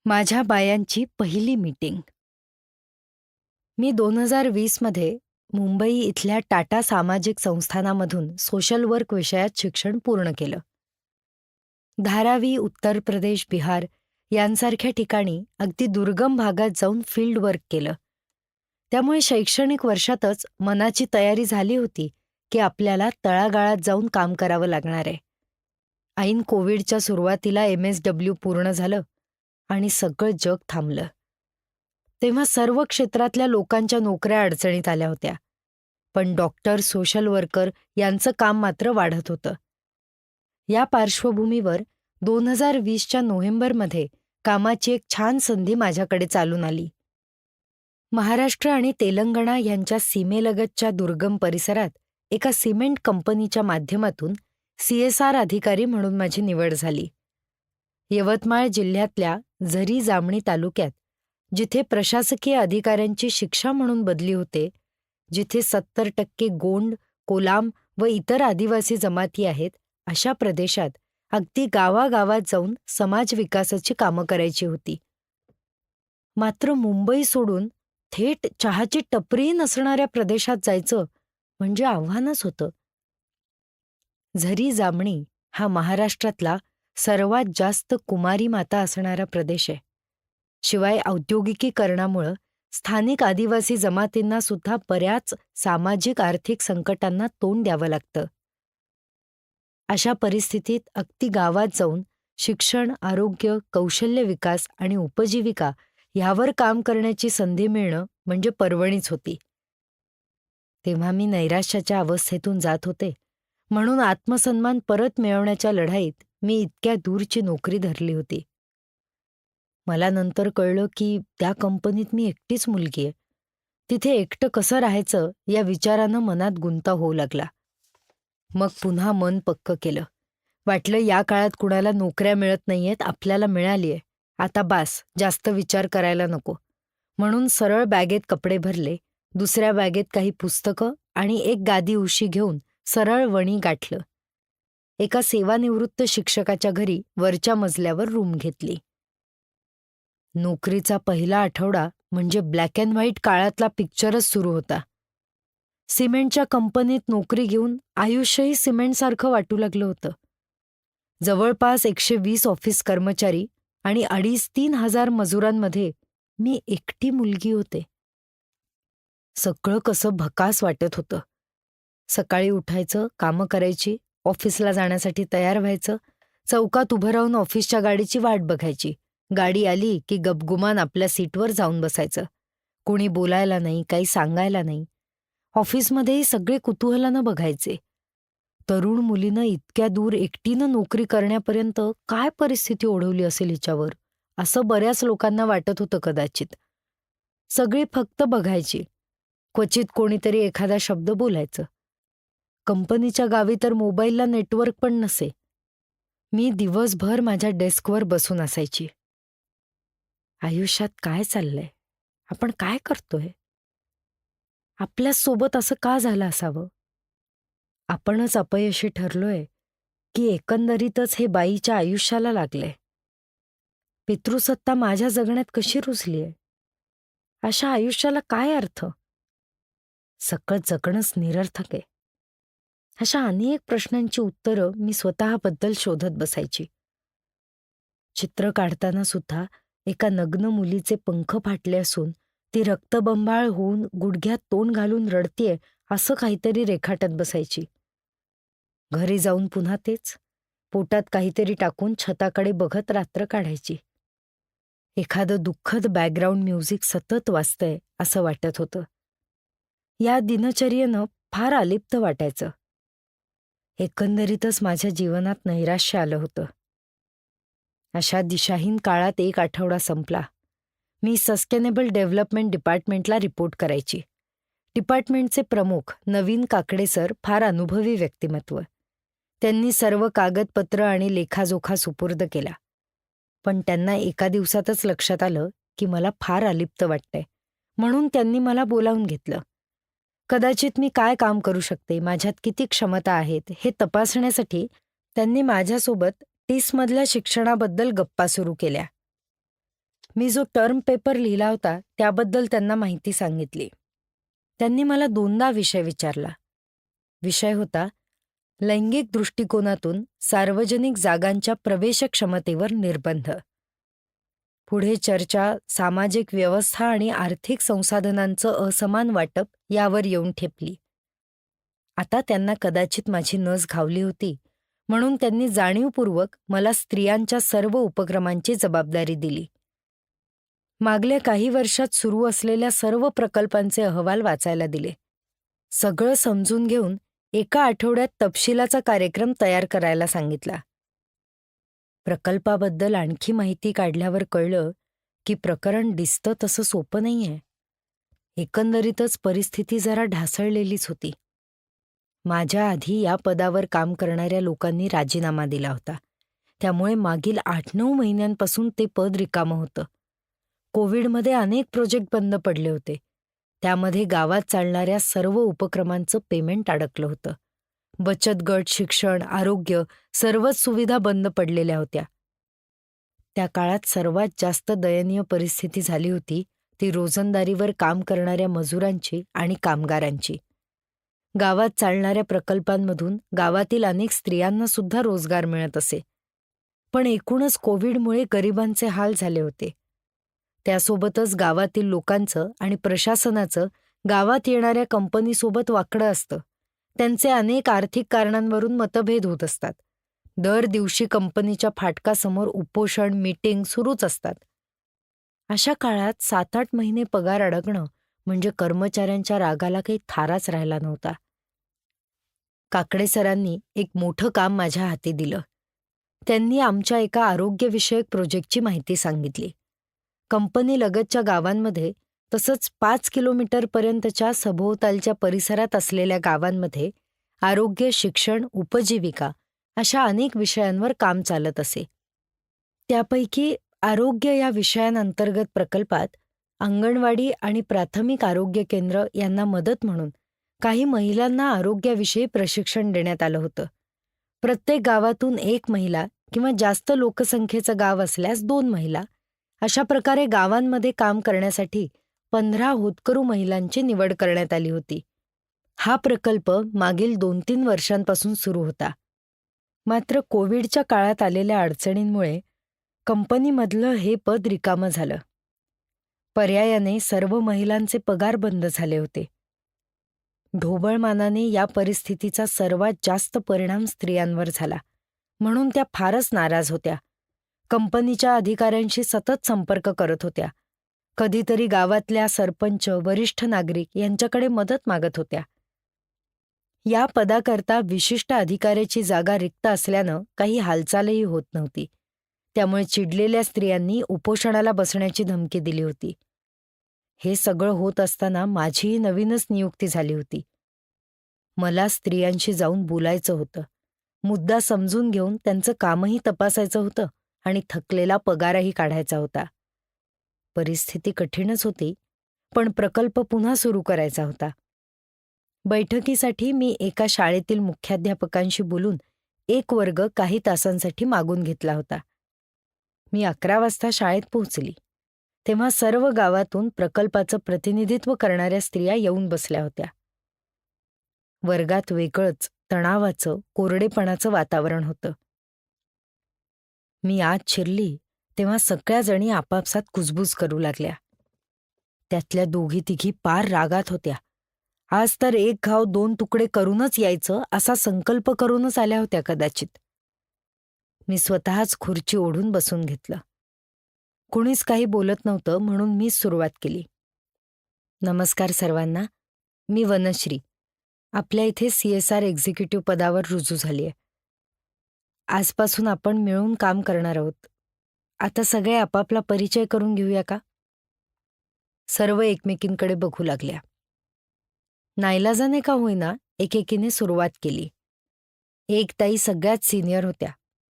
माझ्या बायांची पहिली मीटिंग. मी 2020 मध्ये मुंबई इथल्या टाटा सामाजिक संस्थानामधून सोशल वर्क विषयात शिक्षण पूर्ण केलं. धारावी, उत्तर प्रदेश, बिहार यांसारख्या ठिकाणी अगदी दुर्गम भागात जाऊन फील्ड वर्क केलं. त्यामुळे शैक्षणिक वर्षातच मनाची तयारी झाली होती की आपल्याला तळागाळात जाऊन काम करावं लागणार आहे. ऐन कोविडच्या सुरुवातीला MSW पूर्ण झालं आणि सगळं जग थांबलं. तेव्हा सर्व क्षेत्रातल्या लोकांच्या नोकऱ्या अडचणीत आल्या होत्या. पण डॉक्टर, सोशल वर्कर यांचं काम मात्र वाढत होतं. या पार्श्वभूमीवर 2020च्या नोव्हेंबरमध्ये कामाची एक छान संधी माझ्याकडे चालून आली. महाराष्ट्र आणि तेलंगणा यांच्या सीमेलगतच्या दुर्गम परिसरात एका सिमेंट कंपनीच्या माध्यमातून CSR अधिकारी म्हणून माझी निवड झाली. यवतमाळ जिल्ह्यातल्या झरी जामणी तालुक्यात, जिथे प्रशासकीय अधिकाऱ्यांची शिक्षा म्हणून बदली होते, जिथे 70% गोंड, कोलाम व इतर आदिवासी जमाती आहेत, अशा प्रदेशात अगदी गावागावात जाऊन समाज विकासाची कामं करायची होती. मात्र मुंबई सोडून थेट चहाची टपरीही नसणाऱ्या प्रदेशात जायचं म्हणजे आव्हानच होतं. झरी जामणी हा महाराष्ट्रातला सर्वात जास्त कुमारी माता असणारा प्रदेश आहे. शिवाय औद्योगिकीकरणामुळं स्थानिक आदिवासी जमातींना सुद्धा बऱ्याच सामाजिक आर्थिक संकटांना तोंड द्यावं लागतं. अशा परिस्थितीत अगदी गावात जाऊन शिक्षण, आरोग्य, कौशल्य विकास आणि उपजीविका ह्यावर काम करण्याची संधी मिळणं म्हणजे पर्वणीच होती. तेव्हा मी नैराश्याच्या अवस्थेतून जात होते, म्हणून आत्मसन्मान परत मिळवण्याच्या लढाईत मी इतक्या दूरची नोकरी धरली होती. मला नंतर कळलं की त्या कंपनीत मी एकटीच मुलगी आहे. तिथे एकटं कसं राहायचं या विचारानं मनात गुंता होऊ लागला. मग पुन्हा मन पक्क केलं. वाटलं या काळात कुणाला नोकऱ्या मिळत नाहीयेत, आपल्याला मिळालीये. आता बास, जास्त विचार करायला नको. म्हणून सरळ बॅगेत कपडे भरले, दुसऱ्या बॅगेत काही पुस्तकं आणि एक गादी उशी घेऊन सरळ वणी गाठलं. एका सेवानिवृत्त शिक्षकाच्या घरी वरच्या मजल्यावर रूम घेतली. नोकरीचा पहिला आठवडा म्हणजे ब्लॅक अँड व्हाईट काळातला पिक्चरच सुरू होता. सिमेंटच्या कंपनीत नोकरी घेऊन आयुष्यही सिमेंटसारखं वाटू लागलं होतं. जवळपास 120 ऑफिस कर्मचारी आणि 2,500-3 हजार मजुरांमध्ये मी एकटी मुलगी होते. सगळं कसं भकास वाटत होतं. सकाळी उठायचं, कामं करायची, ऑफिसला जाण्यासाठी तयार व्हायचं, चौकात उभं राहून ऑफिसच्या गाडीची वाट बघायची. गाडी आली की गपगुमान आपल्या सीटवर जाऊन बसायचं. कोणी बोलायला नाही, काही सांगायला नाही. ऑफिसमध्येही सगळे कुतूहलानं बघायचे. तरुण मुलीनं इतक्या दूर एकटीनं नोकरी करण्यापर्यंत काय परिस्थिती ओढवली असेल हिच्यावर, असं बऱ्याच लोकांना वाटत होतं कदाचित. सगळी फक्त बघायची. क्वचित कोणीतरी एखादा शब्द बोलायचं. कंपनीच्या गावी तर मोबाईलला नेटवर्क पण नसे. मी दिवसभर माझ्या डेस्कवर बसून असायची. आयुष्यात काय चाललंय? आपण काय करतोय? आपल्यासोबत असं का झालं असावं? आपणच अपयशी ठरलोय की एकंदरीतच हे बाईच्या आयुष्याला लागलंय? पितृसत्ता माझ्या जगण्यात कशी रुजलीय? अशा आयुष्याला काय अर्थ? सगळं जगणंच निरर्थक आहे. अशा अनेक प्रश्नांची उत्तरं मी स्वतःबद्दल शोधत बसायची. चित्र काढताना सुद्धा एका नग्न मुलीचे पंख फाटले असून ती रक्तबंबाळ होऊन गुडघ्यात तोंड घालून रडतीये असं काहीतरी रेखाटत बसायची. घरी जाऊन पुन्हा तेच, पोटात काहीतरी टाकून छताकडे बघत रात्र काढायची. एखादं दुःखद बॅकग्राऊंड म्युझिक सतत वाजतंय असं वाटत होतं. या दिनचर्येनं फार अलिप्त वाटायचं. एकंदरीतच माझ्या जीवनात नैराश्य आलं होतं. अशा दिशाहीन काळात एक आठवडा संपला. मी सस्टेनेबल डेव्हलपमेंट डिपार्टमेंटला रिपोर्ट करायची. डिपार्टमेंटचे प्रमुख नवीन काकडे सर फार अनुभवी व्यक्तिमत्व. त्यांनी सर्व कागदपत्र आणि लेखाजोखा सुपूर्द केला. पण त्यांना एका दिवसातच लक्षात आलं की मला फार अलिप्त वाटतंय, म्हणून त्यांनी मला बोलावून घेतलं. कदाचित मी काय काम करू शकते, माझ्यात किती क्षमता आहेत हे तपासण्यासाठी त्यांनी माझ्यासोबत टीसमधल्या शिक्षणाबद्दल गप्पा सुरू केल्या. मी जो टर्म पेपर लिहिला होता त्याबद्दल त्यांना माहिती सांगितली. त्यांनी मला 2दा विषय विचारला. विषय होता लैंगिक दृष्टिकोनातून सार्वजनिक जागांच्या प्रवेशक्षमतेवर निर्बंध. पुढे चर्चा सामाजिक व्यवस्था आणि आर्थिक संसाधनांचं असमान वाटप यावर येऊन ठेपली. आता त्यांना कदाचित माझी नस घावली होती म्हणून त्यांनी जाणीवपूर्वक मला स्त्रियांच्या सर्व उपक्रमांची जबाबदारी दिली. मागल्या काही वर्षात सुरू असलेल्या सर्व प्रकल्पांचे अहवाल वाचायला दिले. सगळं समजून घेऊन एका आठवड्यात तपशिलाचा कार्यक्रम तयार करायला सांगितला. प्रकल्पाबद्दल आणखी माहिती काढल्यावर कळलं की प्रकरण दिसतं तसं सोपं नाहीये. एकंदरीतच परिस्थिती जरा ढासळलेलीच होती. माझ्या आधी या पदावर काम करणाऱ्या लोकांनी राजीनामा दिला होता. त्यामुळे मागील 8-9 महिन्यांपासून ते पद रिकामं होतं. कोविडमध्ये अनेक प्रोजेक्ट बंद पडले होते. त्यामध्ये गावात चालणाऱ्या सर्व उपक्रमांचं पेमेंट अडकलं होतं. बचत गट, शिक्षण, आरोग्य सर्वच सुविधा बंद पडलेल्या होत्या. त्या काळात सर्वात जास्त दयनीय परिस्थिती झाली होती ती रोजंदारीवर काम करणाऱ्या मजुरांची आणि कामगारांची. गावात चालणाऱ्या प्रकल्पांमधून गावातील अनेक स्त्रियांना सुद्धा रोजगार मिळत असे. पण एकूणच कोविडमुळे गरिबांचे हाल झाले होते. त्यासोबतच गावातील लोकांचं आणि प्रशासनाचं गावात येणाऱ्या कंपनीसोबत वाकडं असतं. त्यांचे अनेक आर्थिक कारणांवरून मतभेद होत असतात. दर दिवशी कंपनीच्या फाटकासमोर उपोषण, मीटिंग सुरूच असतात. अशा काळात 7-8 महिने पगार अडकणं म्हणजे कर्मचाऱ्यांच्या रागाला काही थाराच राहिला नव्हता. काकडे सरांनी एक मोठं काम माझ्या हाती दिलं. त्यांनी आमच्या एका आरोग्यविषयक प्रोजेक्टची माहिती सांगितली. कंपनी लगतच्या गावांमध्ये तसंच 5 किलोमीटरपर्यंतच्या सभोवतालच्या परिसरात असलेल्या गावांमध्ये आरोग्य, शिक्षण, उपजीविका अशा अनेक विषयांवर काम चालत असे. त्यापैकी आरोग्य या विषयांअंतर्गत प्रकल्पात अंगणवाडी आणि प्राथमिक आरोग्य केंद्र यांना मदत म्हणून काही महिलांना आरोग्याविषयी प्रशिक्षण देण्यात आलं होतं. प्रत्येक गावातून 1 महिला किंवा जास्त लोकसंख्येचं गाव असल्यास 2 महिला अशा प्रकारे गावांमध्ये काम करण्यासाठी 15 होतकरू महिलांची निवड करण्यात आली होती. हा प्रकल्प मागील 2-3 वर्षांपासून सुरू होता. मात्र कोविडच्या काळात आलेल्या अडचणींमुळे कंपनीमधलं हे पद रिकामं झालं. पर्यायाने सर्व महिलांचे पगार बंद झाले होते. ढोबळमानाने या परिस्थितीचा सर्वात जास्त परिणाम स्त्रियांवर झाला म्हणून त्या फारच नाराज होत्या. कंपनीच्या अधिकाऱ्यांशी सतत संपर्क करत होत्या. कधीतरी गावातल्या सरपंच, वरिष्ठ नागरिक यांच्याकडे मदत मागत होत्या. या पदाकरता विशिष्ट अधिकाऱ्याची जागा रिक्त असल्यानं काही हालचालही होत नव्हती. त्यामुळे चिडलेल्या स्त्रियांनी उपोषणाला बसण्याची धमकी दिली होती. हे सगळं होत असताना माझीही नवीनच नियुक्ती झाली होती. मला स्त्रियांशी जाऊन बोलायचं होतं. मुद्दा समजून घेऊन त्यांचं कामही तपासायचं होतं आणि थकलेला पगारही काढायचा होता. परिस्थिती कठीणच होती, पण प्रकल्प पुन्हा सुरू करायचा होता. बैठकीसाठी मी एका शाळेतील मुख्याध्यापकांशी बोलून 1 वर्ग काही तासांसाठी मागून घेतला होता. मी 11 वाजता शाळेत पोहोचली. तेव्हा सर्व गावातून प्रकल्पाचं प्रतिनिधित्व करणाऱ्या स्त्रिया येऊन बसल्या होत्या. वर्गात वेगळंच तणावाचं, कोरडेपणाचं वातावरण होतं. मी आत शिरली तेव्हा सगळ्या जणी आपापसात कुजबूज करू लागल्या. त्यातल्या 2-3 पार रागात होत्या. आज तर 1 घाव 2 तुकडे करूनच यायचं असा संकल्प करूनच आल्या होत्या कदाचित. मी स्वतःच खुर्ची ओढून बसून घेतलं. कुणीच काही बोलत नव्हतं म्हणून मीच सुरुवात केली. नमस्कार सर्वांना, मी वनश्री. आपल्या इथे CSR एक्झिक्युटिव्ह पदावर रुजू झाली आहे. आजपासून आपण मिळून काम करणार आहोत. आता सगळे आपापला परिचय करून घेऊया का? सर्व एकमेकींकडे बघू लागल्या. नाईलाजाने का होईना एकेकीने सुरुवात केली. एक ताई सगळ्यात सिनियर होत्या.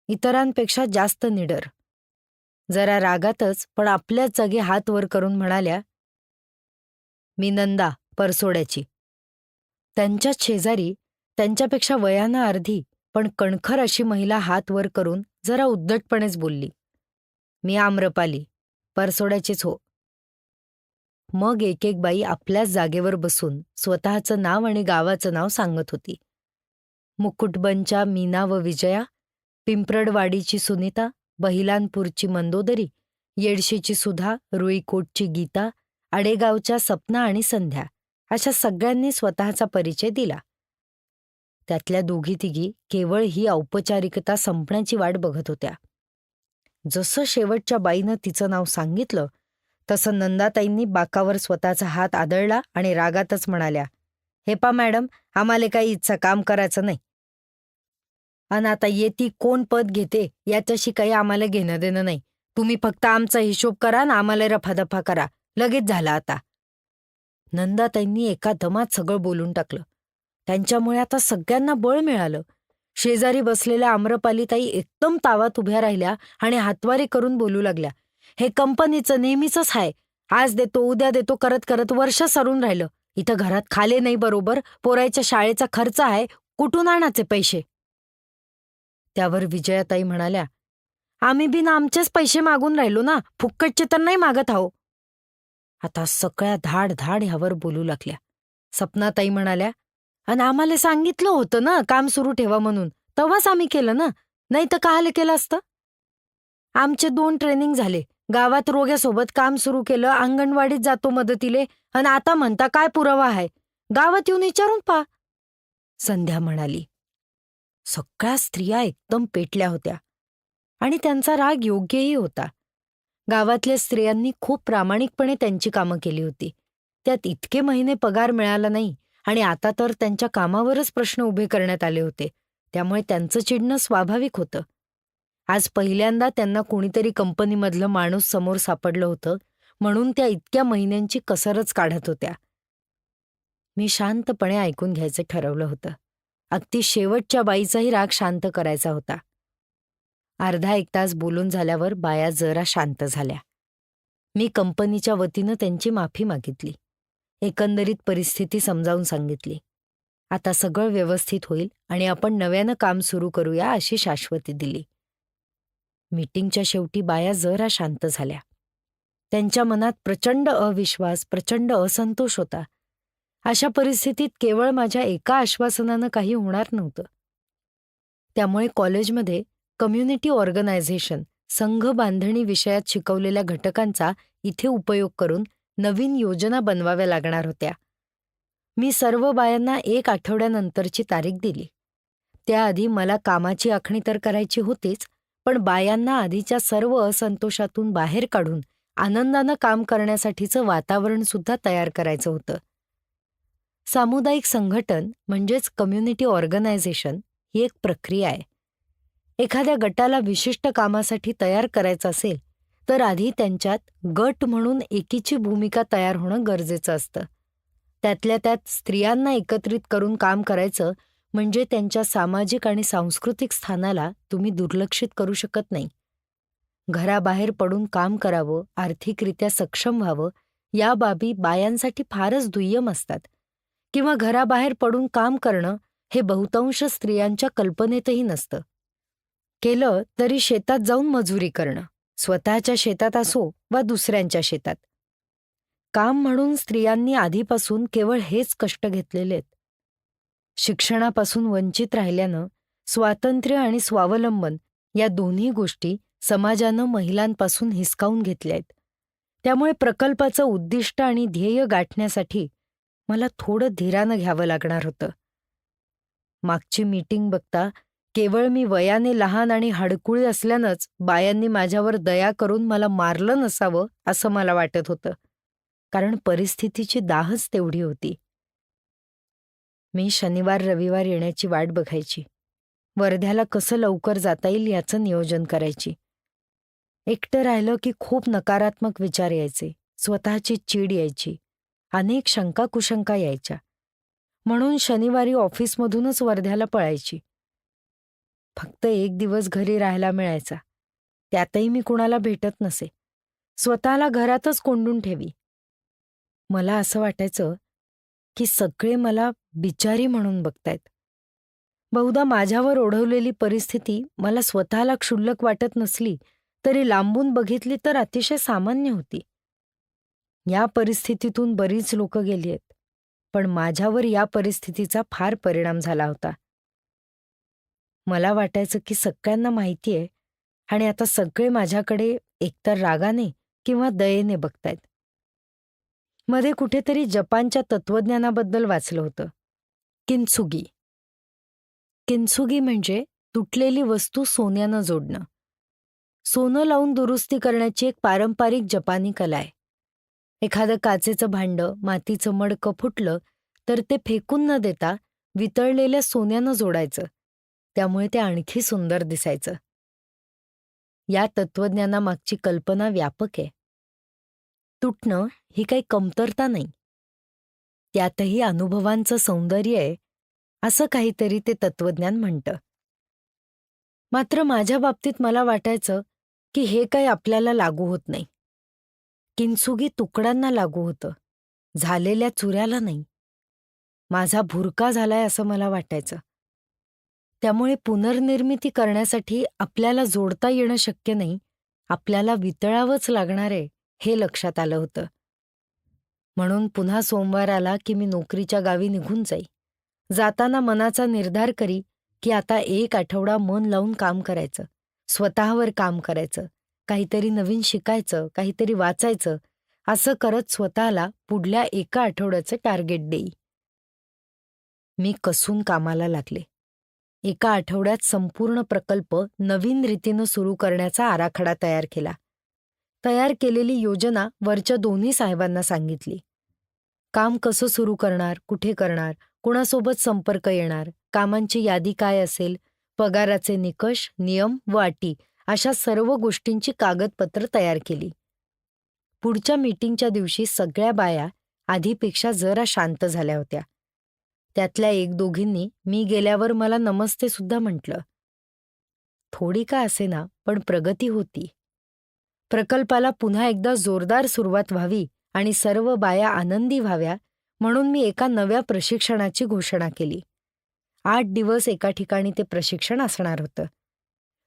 इतरांपेक्षा जास्त निडर. जरा रागातच पण आपल्याच जागी हात वर करून म्हणाल्या, मी नंदा परसोड्याची. त्यांच्याच शेजारी त्यांच्यापेक्षा वयानं अर्धी पण कणखर अशी महिला हात वर करून जरा उद्धटपणेच बोलली, मी आम्रपाली परसोड्याचीच हो. मग एक एक बाई आपल्याच जागेवर बसून स्वतःचं नाव आणि गावाचं नाव सांगत होती. मुकुटबनच्या मीना व विजया, पिंपरडवाडीची सुनीता, बहिलानपूरची मंदोदरी, येडशीची सुधा, रुईकोटची गीता, आडेगावच्या सपना आणि संध्या अशा सगळ्यांनी स्वतःचा परिचय दिला. त्यातल्या दोघी तिघी केवळ ही औपचारिकता संपण्याची वाट बघत होत्या. जसं शेवटच्या बाईनं तिचं नाव सांगितलं तसं नंदाताईंनी बाकावर स्वतःचा हात आदळला आणि रागातच म्हणाल्या, "हे पा मॅडम, आम्हाला काही इच्छा काम करायचं नाही. आणि आता येती कोण पद घेते याच्याशी काही आम्हाला घेणं देणं नाही. तुम्ही फक्त आमचा हिशोब करा आणि आम्हाला रफादफा करा. लगेच झाला आता." नंदाताईंनी एका दमात सगळं बोलून टाकलं. त्यांच्यामुळे आता सगळ्यांना बळ मिळालं. शेजारी बसलेल्या आम्रपालीताई एकदम तावात उभ्या राहिल्या आणि हातवारी करून बोलू लागल्या, "हे कंपनीचं नेहमीचंच आहे. आज देतो उद्या देतो करत करत वर्ष सरून राहिलं. इथं घरात खाले नाही बरोबर, पोरायच्या शाळेचा खर्च आहे, कुठून आणायचे पैसे?" त्यावर विजयाताई म्हणाल्या, "आम्ही बिन आमचेच पैसे मागून राहिलो ना, फुक्कटचे तर नाही मागत आहो." आता सगळ्या धाड धाड ह्यावर बोलू लागल्या. सपनाताई म्हणाल्या, "आणि आम्हाला सांगितलं होतं ना काम सुरू ठेवा म्हणून, तेव्हाच आम्ही केलं ना, नाही तर काहाले केलं असतं? आमचे 2 ट्रेनिंग झाले, गावात रोग्यासोबत काम सुरू केलं, अंगणवाडीत जातो मदतीले, आणि आता म्हणता काय पुरावा आहे? गावात येऊन विचारून पहा." संध्या म्हणाली. सगळ्या स्त्रिया एकदम पेटल्या होत्या आणि त्यांचा राग योग्यही होता. गावातल्या स्त्रियांनी खूप प्रामाणिकपणे त्यांची कामं केली होती. त्यात इतके महिने पगार मिळाला नाही आणि आता तर त्यांच्या कामावरच प्रश्न उभे करण्यात आले होते. त्यामुळे त्यांचं चिडणं स्वाभाविक होतं. आज पहिल्यांदा त्यांना कोणीतरी कंपनीमधलं माणूस समोर सापडलं होतं, म्हणून त्या इतक्या महिन्यांची कसरच काढत होत्या. मी शांतपणे ऐकून घ्यायचं ठरवलं होतं. अगदी शेवटच्या बाईचाही राग शांत करायचा होता. अर्धा एक तास बोलून झाल्यावर बाया जरा शांत झाल्या. मी कंपनीच्या वतीनं त्यांची माफी मागितली. एकंदरीत परिस्थिती समजावून सांगितली. आता सगळं व्यवस्थित होईल आणि आपण नव्यानं काम सुरू करूया अशी शाश्वती दिली. मीटिंगच्या शेवटी बाया जरा शांत झाल्या. त्यांच्या मनात प्रचंड अविश्वास, प्रचंड असंतोष होता. अशा परिस्थितीत केवळ माझ्या एका आश्वासनानं काही होणार नव्हतं. त्यामुळे कॉलेजमध्ये कम्युनिटी ऑर्गनायझेशन, संघ बांधणी विषयात शिकवलेल्या घटकांचा इथे उपयोग करून नवीन योजना बनवाव्या लागणार होत्या. मी सर्व बायांना 1 आठवड्यानंतरची तारीख दिली. त्याआधी मला कामाची आखणी तर करायची होतीच, पण बायांना आधीच्या सर्व असंतोषातून बाहेर काढून आनंदानं काम करण्यासाठीचं वातावरणसुद्धा तयार करायचं होतं. सामुदायिक संघटन म्हणजेच कम्युनिटी ऑर्गनायझेशन ही एक प्रक्रिया आहे. एखाद्या गटाला विशिष्ट कामासाठी तयार करायचं असेल तर आधी त्यांच्यात गट म्हणून एकीची भूमिका तयार होणं गरजेचं असतं. त्यातल्या त्यात स्त्रियांना एकत्रित करून काम करायचं म्हणजे त्यांच्या सामाजिक आणि सांस्कृतिक स्थानाला तुम्ही दुर्लक्षित करू शकत नाही. घराबाहेर पडून काम करावं, आर्थिकरित्या सक्षम व्हावं या बाबी बायांसाठी फारच दुय्यम असतात. किंवा घराबाहेर पडून काम करणं हे बहुतांश स्त्रियांच्या कल्पनेतही नसतं. केलं तरी शेतात जाऊन मजुरी करणं, स्वतःच्या शेतात असो वा दुसऱ्यांच्या शेतात. काम म्हणून स्त्रियांनी आधीपासून केवळ हेच कष्ट घेतलेलेत. शिक्षणापासून वंचित राहिल्यानं स्वातंत्र्य आणि स्वावलंबन या दोन्ही गोष्टी समाजानं महिलांपासून हिसकावून घेतल्यात. त्यामुळे प्रकल्पाचं उद्दिष्ट आणि ध्येय गाठण्यासाठी मला थोडं धीरानं घ्यावं लागणार होतं. मागची मीटिंग बघता केवळ मी वयाने लहान आणि हडकुळी असल्यानंच बायांनी माझ्यावर दया करून मला मारलं नसावं असं मला वाटत होतं, कारण परिस्थितीची दाहच तेवढी होती. मी शनिवार रविवार येण्याची वाट बघायची. वर्ध्याला कसं लवकर जाता येईल याचं नियोजन करायची. एकटं राहिलं की खूप नकारात्मक विचार यायचे, स्वतःची चीड यायची, अनेक शंका कुशंका यायच्या. म्हणून शनिवारी ऑफिसमधूनच वर्ध्याला पळायची. फक्त 1 दिवस घरी राहायला मिळायचा. त्यातही मी कुणाला भेटत नसे. स्वतःला घरातच कोंडून ठेवी. मला असं वाटायचं की सगळे मला बिचारी म्हणून बघतायत. बहुधा माझ्यावर ओढवलेली परिस्थिती मला स्वतःला क्षुल्लक वाटत नसली तरी लांबून बघितली तर अतिशय सामान्य होती. या परिस्थितीतून बरीच लोकं गेली आहेत, पण माझ्यावर या परिस्थितीचा फार परिणाम झाला होता. मला वाटायचं की सगळ्यांना माहिती आहे आणि आता सगळे माझ्याकडे एकतर रागाने किंवा दयेने बघतायत. मध्ये कुठेतरी जपानच्या तत्वज्ञानाबद्दल वाचलं होतं. किन्त्सुगी. किन्त्सुगी म्हणजे तुटलेली वस्तू सोन्यानं जोडणं. सोनं लावून दुरुस्ती करण्याची एक पारंपरिक जपानी कला आहे. एखादं काचेचं भांडं, मातीचं मडकं फुटलं तर ते फेकून न देता वितळलेल्या सोन्यानं जोडायचं. त्यामुळे ते आणखी सुंदर दिसायचं. या तत्वज्ञानामागची कल्पना व्यापक आहे. तुटणं ही काही कमतरता नाही. त्यातही अनुभवांचं सौंदर्य आहे, असं काहीतरी ते तत्वज्ञान म्हणतं. मात्र माझ्या बाबतीत मला वाटायचं की हे काही आपल्याला लागू होत नाही. किन्त्सुगी तुकड्यांना लागू होतं, झालेल्या चुऱ्याला नाही. माझा भुरका झालाय असं मला वाटायचं. त्यामुळे पुनर्निर्मिती करण्यासाठी आपल्याला जोडता येणं शक्य नाही, आपल्याला वितळावंच लागणार आहे हे लक्षात आलं होतं. म्हणून पुन्हा सोमवार आला की मी नोकरीच्या गावी निघून जाई. जाताना मनाचा निर्धार करी की आता 1 आठवडा मन लावून काम करायचं, स्वतःवर काम करायचं, काहीतरी नवीन शिकायचं, काहीतरी वाचायचं, असं करत स्वतःला पुढल्या 1 आठवड्याचं टार्गेट देई. मी कसून कामाला लागले. 1 आठवड्यात संपूर्ण प्रकल्प नवीन रीतीनं सुरू करण्याचा आराखडा तयार केला. तयार केलेली योजना वरच्या दोन्ही साहेबांना सांगितली. काम कसं सुरू करणार, कुठे करणार, कुणासोबत संपर्क येणार, कामांची यादी काय असेल, पगाराचे निकष, नियम व अटी अशा सर्व गोष्टींची कागदपत्र तयार केली. पुढच्या मीटिंगच्या दिवशी सगळ्या बाया आधीपेक्षा जरा शांत झाल्या होत्या. त्यातल्या 1-2घींनी मी गेल्यावर मला नमस्ते सुद्धा म्हटलं. थोडी का असेना, पण प्रगती होती. प्रकल्पाला पुन्हा एकदा जोरदार सुरुवात व्हावी आणि सर्व बाया आनंदी व्हाव्या म्हणून मी एका नव्या प्रशिक्षणाची घोषणा केली. 8 दिवस एका ठिकाणी ते प्रशिक्षण असणार होतं.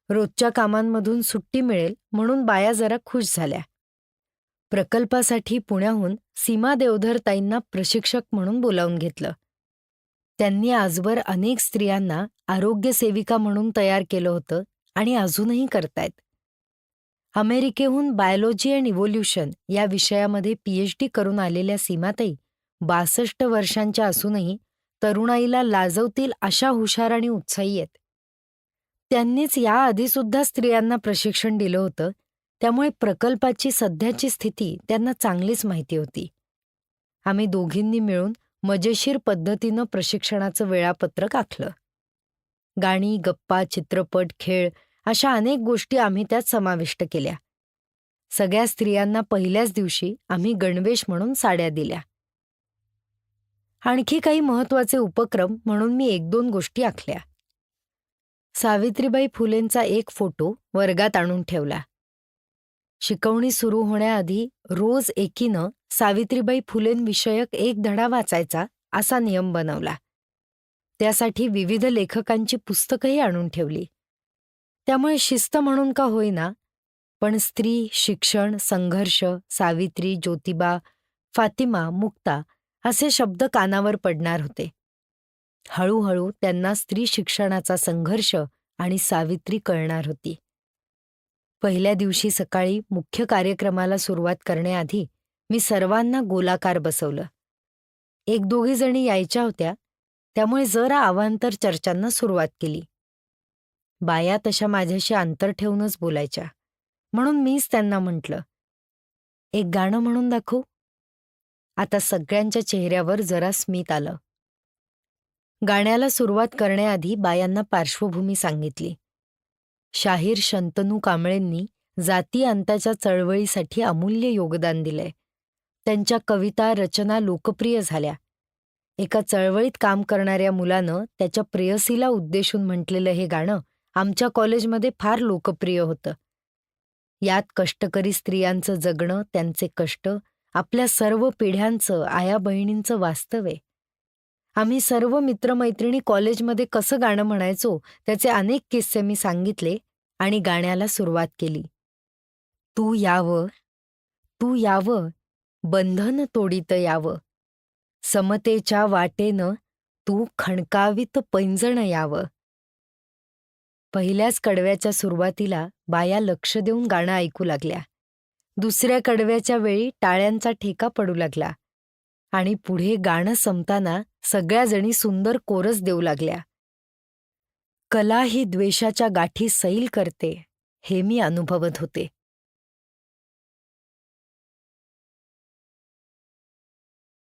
रोजच्या कामांमधून सुट्टी मिळेल म्हणून बाया जरा खुश झाल्या. प्रकल्पासाठी पुण्याहून सीमा देवधर ताईंना प्रशिक्षक म्हणून बोलावून घेतलं. त्यांनी आजवर अनेक स्त्रियांना आरोग्य सेविका म्हणून तयार केलं होतं आणि अजूनही करतायत. अमेरिकेहून बायोलॉजी अँड इव्होल्यूशन या विषयामध्ये PhD करून आलेल्या सीमाताई 62 वर्षांच्या असूनही तरुणाईला लाजवतील अशा हुशार आणि उत्साही आहेत. त्यांनीच याआधीसुद्धा स्त्रियांना प्रशिक्षण दिलं होतं, त्यामुळे प्रकल्पाची सध्याची स्थिती त्यांना चांगलीच माहिती होती. आम्ही दोघींनी मिळून मजेशीर पद्धतीनं प्रशिक्षणाचं वेळापत्रक आखलं. गाणी, गप्पा, चित्रपट, खेळ अशा अनेक गोष्टी आम्ही त्यात समाविष्ट केल्या. सगळ्या स्त्रियांना पहिल्याच दिवशी आम्ही गणवेश म्हणून साड्या दिल्या. आणखी काही महत्त्वाचे उपक्रम म्हणून मी 1-2 गोष्टी आखल्या. सावित्रीबाई फुलेंचा एक फोटो वर्गात आणून ठेवला. शिकवणी सुरू होण्याआधी रोज एकीनं सावित्रीबाई फुलेंविषयक एक धडा वाचायचा असा नियम बनवला. त्यासाठी विविध लेखकांची पुस्तकंही आणून ठेवली. त्यामुळे शिस्त म्हणून का होईना, पण स्त्री, शिक्षण, संघर्ष, सावित्री, ज्योतिबा, फातिमा, मुक्ता असे शब्द कानावर पडणार होते. हळूहळू त्यांना स्त्री शिक्षणाचा संघर्ष आणि सावित्री कळणार होती. पहिल्या दिवशी सकाळी मुख्य कार्यक्रमाला सुरुवात करण्याआधी मी सर्वांना गोलाकार बसवलं. 1-2 जणी यायच्या होत्या, त्यामुळे जरा अवांतर चर्चांना सुरुवात केली. बाया तशा माझ्याशी अंतर ठेवूनच बोलायच्या, म्हणून मीच त्यांना म्हटलं, एक गाणं म्हणून दाखवू? आता सगळ्यांच्या चेहऱ्यावर जरा स्मित आलं. गाण्याला सुरुवात करण्याआधी बायांना पार्श्वभूमी सांगितली. शाहीर शंतनू कांबळेंनी जाती अंताच्या चळवळीसाठी अमूल्य योगदान दिलंय. त्यांच्या कविता, रचना लोकप्रिय झाल्या. एका चळवळीत काम करणाऱ्या मुलानं त्याच्या प्रेयसीला उद्देशून म्हटलेलं हे गाणं आमच्या कॉलेजमध्ये फार लोकप्रिय होतं. यात कष्टकरी स्त्रियांचं जगणं, त्यांचे कष्ट, आपल्या सर्व पिढ्यांचं, आया-बहिणींचं वास्तव आहे. आम्ही सर्व मित्रमैत्रिणी कॉलेजमध्ये कसं गाणं म्हणायचो त्याचे अनेक किस्से मी सांगितले आणि गाण्याला सुरुवात केली. तू यावं, तू यावं, बंधन तोडीत यावं. समतेच्या वाटेनं तू खणकावीत पैंजण यावं. पहिल्याच कडव्याच्या सुरुवातीला बाया लक्ष देऊन गाणं ऐकू लागल्या. दुसऱ्या कडव्याच्या वेळी टाळ्यांचा ठेका पडू लागला. आणि पुढे गाणं संपताना सगळ्याजणी सुंदर कोरस देऊ लागल्या. कला ही द्वेषाच्या गाठी सैल करते, हे मी अनुभवत होते.